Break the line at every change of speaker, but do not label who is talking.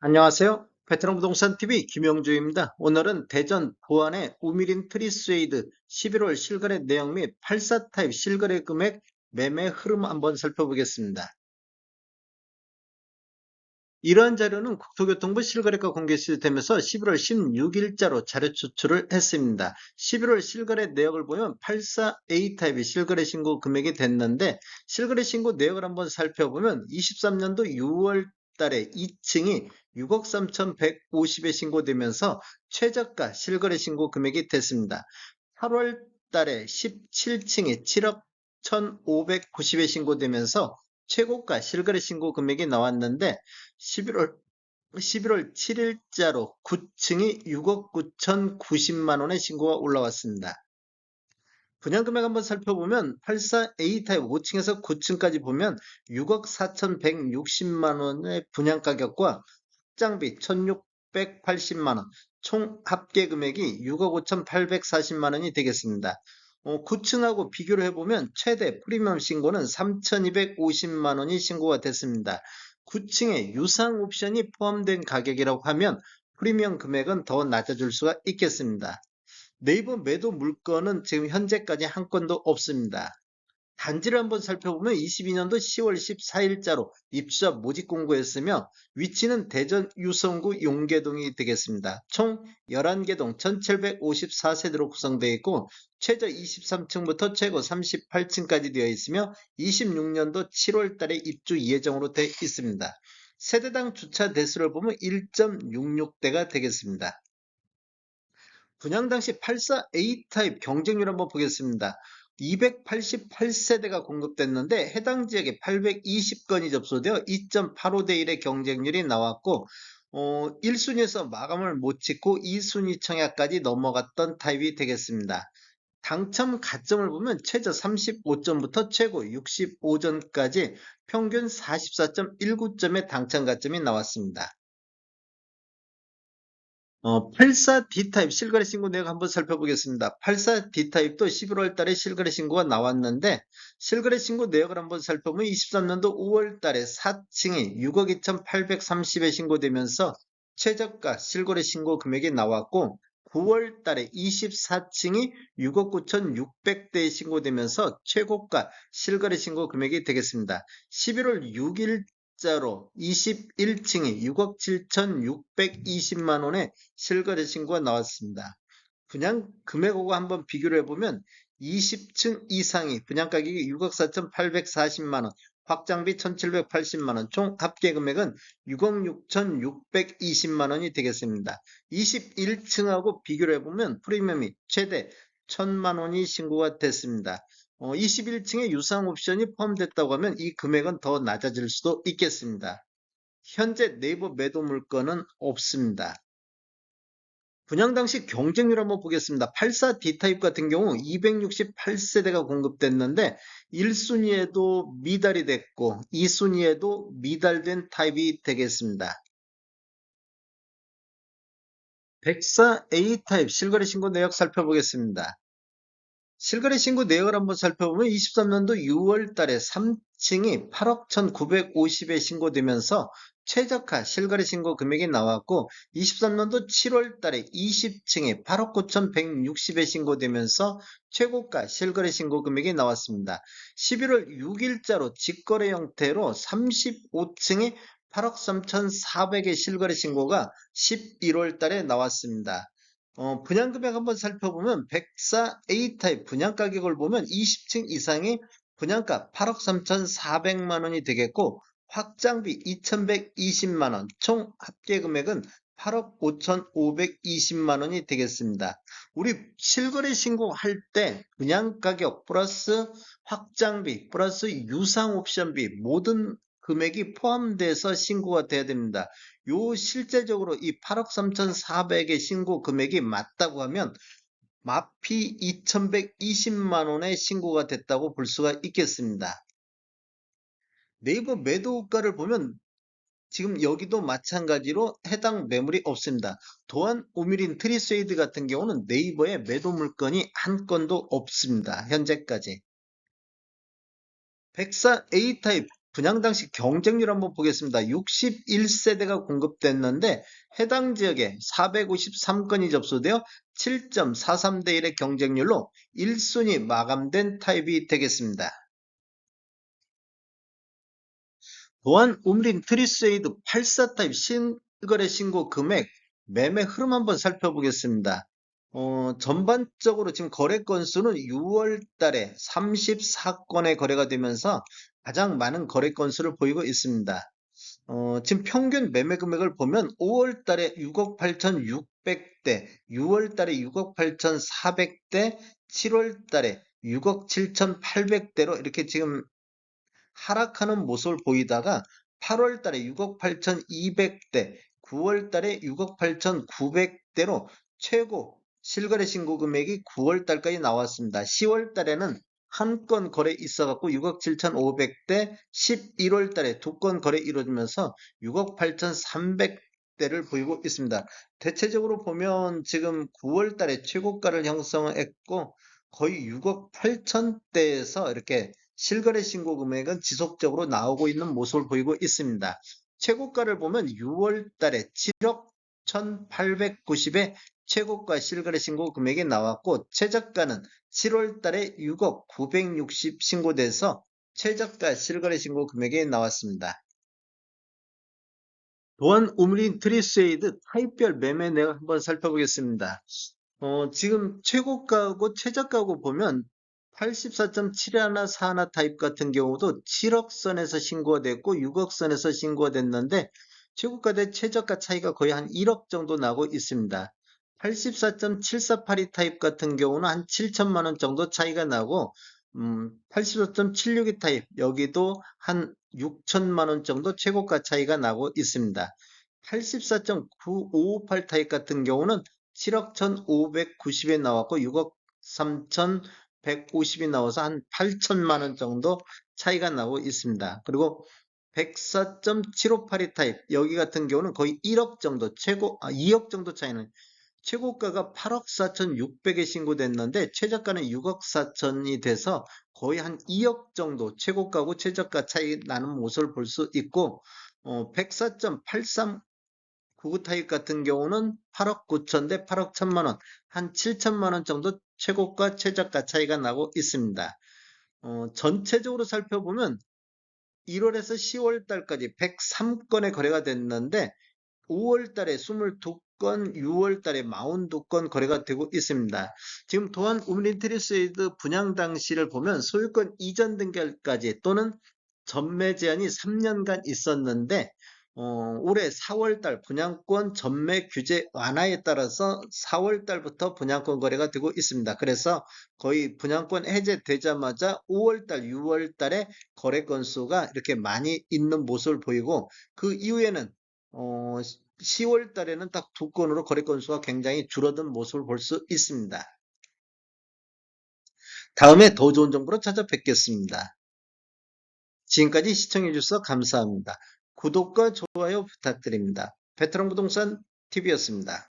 안녕하세요. 베트남 부동산 TV 김영주입니다. 오늘은 대전 보안의 우미린 트리스웨이드 11월 실거래 내용 및 84 타입 실거래 금액 매매 흐름 한번 살펴보겠습니다. 이러한 자료는 국토교통부 실거래가 공개 시스템에서 11월 16일자로 자료 추출을 했습니다. 11월 실거래 내역을 보면 84A 타입의 실거래 신고 금액이 됐는데 실거래 신고 내역을 한번 살펴보면 23년도 6월 달에 2층이 6억 3,150에 신고되면서 최저가 실거래 신고 금액이 됐습니다. 8월 달에 17층이 7억 1,590에 신고되면서 최고가 실거래 신고 금액이 나왔는데 11월 7일자로 9층이 6억 9,090만 원의 신고가 올라왔습니다. 분양금액 한번 살펴보면 84A 타입 5층에서 9층까지 보면 6억 4,160만 원의 분양가격과 확장비 1,680만 원, 총 합계 금액이 6억 5,840만 원이 되겠습니다. 9층하고 비교를 해보면 최대 프리미엄 신고는 3,250만 원이 신고가 됐습니다. 9층에 유상 옵션이 포함된 가격이라고 하면 프리미엄 금액은 더 낮아질 수가 있겠습니다. 네이버 매도 물건은 지금 현재까지 한 건도 없습니다. 단지를 한번 살펴보면 22년도 10월 14일자로 입주자 모집 공고했으며 위치는 대전 유성구 용계동이 되겠습니다. 총 11개 동 1754세대로 구성되어 있고 최저 23층부터 최고 38층까지 되어 있으며 26년도 7월 달에 입주 예정으로 되어 있습니다. 세대당 주차 대수를 보면 1.66대가 되겠습니다. 분양 당시 84A 타입 경쟁률 한번 보겠습니다. 288세대가 공급됐는데 해당 지역에 820건이 접수되어 2.85대 1의 경쟁률이 나왔고 1순위에서 마감을 못 짓고 2순위 청약까지 넘어갔던 타입이 되겠습니다. 당첨 가점을 보면 최저 35점부터 최고 65점까지 평균 44.19점의 당첨 가점이 나왔습니다. 84D 타입 실거래 신고 내역 한번 살펴보겠습니다. 84D 타입도 11월 달에 실거래 신고가 나왔는데 실거래 신고 내역을 한번 살펴보면 23년도 5월 달에 4층이 6억 2,830에 신고되면서 최저가 실거래 신고 금액이 나왔고 9월 달에 24층이 6억 9,600대에 신고되면서 최고가 실거래 신고 금액이 되겠습니다. 11월 6일 자로 21층이 6억 7,620만 원의 실거래 신고가 나왔습니다. 분양 금액하고 한번 비교를 해보면 20층 이상이 분양가격이 6억 4,840만 원, 확장비 1,780만 원, 총 합계 금액은 6억 6,620만 원이 되겠습니다. 21층하고 비교를 해보면 프리미엄이 최대 1,000만 원이 신고가 됐습니다. 21층에 유상 옵션이 포함됐다고 하면 이 금액은 더 낮아질 수도 있겠습니다. 현재 네이버 매도 물건은 없습니다. 분양 당시 경쟁률 한번 보겠습니다. 84D 타입 같은 경우 268세대가 공급됐는데 1순위에도 미달이 됐고 2순위에도 미달된 타입이 되겠습니다. 104A 타입 실거래 신고 내역 살펴보겠습니다. 실거래 신고 내역을 한번 살펴보면 23년도 6월 달에 3층이 8억 1,950에 신고되면서 최저가 실거래 신고 금액이 나왔고 23년도 7월 달에 20층이 8억 9,160에 신고되면서 최고가 실거래 신고 금액이 나왔습니다. 11월 6일자로 직거래 형태로 35층이 8억 3,400의 실거래 신고가 11월 달에 나왔습니다. 분양금액 한번 살펴보면 104A 타입 분양가격을 보면 20층 이상이 분양가 8억 3,400만 원이 되겠고 확장비 2,120만 원, 총 합계 금액은 8억 5,520만 원이 되겠습니다. 우리 실거래 신고할 때 분양가격 플러스 확장비 플러스 유상 옵션비 모든 금액이 포함돼서 신고가 돼야 됩니다. 요 실제적으로 이 8억 3,400의 신고 금액이 맞다고 하면 마피 2,120만 원의 신고가 됐다고 볼 수가 있겠습니다. 네이버 매도가를 보면 지금 여기도 마찬가지로 해당 매물이 없습니다. 또한 오미린 트리스웨이드 같은 경우는 네이버에 매도 물건이 한 건도 없습니다. 현재까지. 104A 타입 분양 당시 경쟁률 한번 보겠습니다. 61세대가 공급됐는데 해당 지역에 453건이 접수되어 7.43대 1의 경쟁률로 1순위 마감된 타입이 되겠습니다. 또한 우물린 트리스에이드 84 타입 실거래 신고 금액, 매매 흐름 한번 살펴보겠습니다. 전반적으로 지금 거래 건수는 6월 달에 34건의 거래가 되면서 가장 많은 거래 건수를 보이고 있습니다. 지금 평균 매매 금액을 보면 5월 달에 6억 8,600대, 6월 달에 6억 8,400대, 7월 달에 6억 7,800대로 이렇게 지금 하락하는 모습을 보이다가 8월 달에 6억 8,200대, 9월 달에 6억 8,900대로 최고 실거래 신고 금액이 9월 달까지 나왔습니다. 10월 달에는 한 건 거래 있어갖고 6억 7,500대, 11월 달에 두 건 거래 이루어지면서 6억 8,300대를 보이고 있습니다. 대체적으로 보면 지금 9월 달에 최고가를 형성했고 거의 6억 8천대에서 이렇게 실거래 신고 금액은 지속적으로 나오고 있는 모습을 보이고 있습니다. 최고가를 보면 6월 달에 7억 1,890에 최고가 실거래 신고 금액이 나왔고 최저가는 7월 달에 6억 960 신고돼서 최저가 실거래 신고 금액이 나왔습니다. 또한 우물린 트리스에이드 타입별 매매 내역 한번 살펴보겠습니다. 지금 최고가고 최저가고 보면 84.7141 타입 같은 경우도 7억 선에서 신고가 됐고 6억 선에서 신고가 됐는데 최고가 대 최저가 차이가 거의 한 1억 정도 나고 있습니다. 84.7482 타입 같은 경우는 한 7천만 원 정도 차이가 나고 84.762 타입 여기도 한 6천만 원 정도 최고가 차이가 나고 있습니다. 84.9558 타입 같은 경우는 7억 1,590에 나왔고 6억 3,150이 나와서 한 8천만 원 정도 차이가 나고 있습니다. 그리고 104.7582 타입 여기 같은 경우는 거의 1억 정도 2억 정도 차이는 최고가가 8억 4,600에 신고됐는데 최저가는 6억 4천이 돼서 거의 한 2억 정도 최고가고 최저가 차이 나는 모습을 볼 수 있고 104.83 구구 타입 같은 경우는 8억 9천 대 8억 1천만 원, 한 7천만 원 정도 최고가 최저가 차이가 나고 있습니다. 전체적으로 살펴보면 1월에서 10월 달까지 103건의 거래가 됐는데 5월 달에 22건, 6월 달에 42건 거래가 되고 있습니다. 지금 또한 우물린트리스에이드 분양 당시를 보면 소유권 이전 등기까지 또는 전매 제한이 3년간 있었는데 올해 4월달 분양권 전매 규제 완화에 따라서 4월달부터 분양권 거래가 되고 있습니다. 그래서 거의 분양권 해제되자마자 5월달, 6월달에 거래 건수가 이렇게 많이 있는 모습을 보이고 그 이후에는 10월 달에는 딱 두 건으로 거래 건수가 굉장히 줄어든 모습을 볼 수 있습니다. 다음에 더 좋은 정보로 찾아뵙겠습니다. 지금까지 시청해주셔서 감사합니다. 구독과 좋아요 부탁드립니다. 베테랑 부동산 TV였습니다.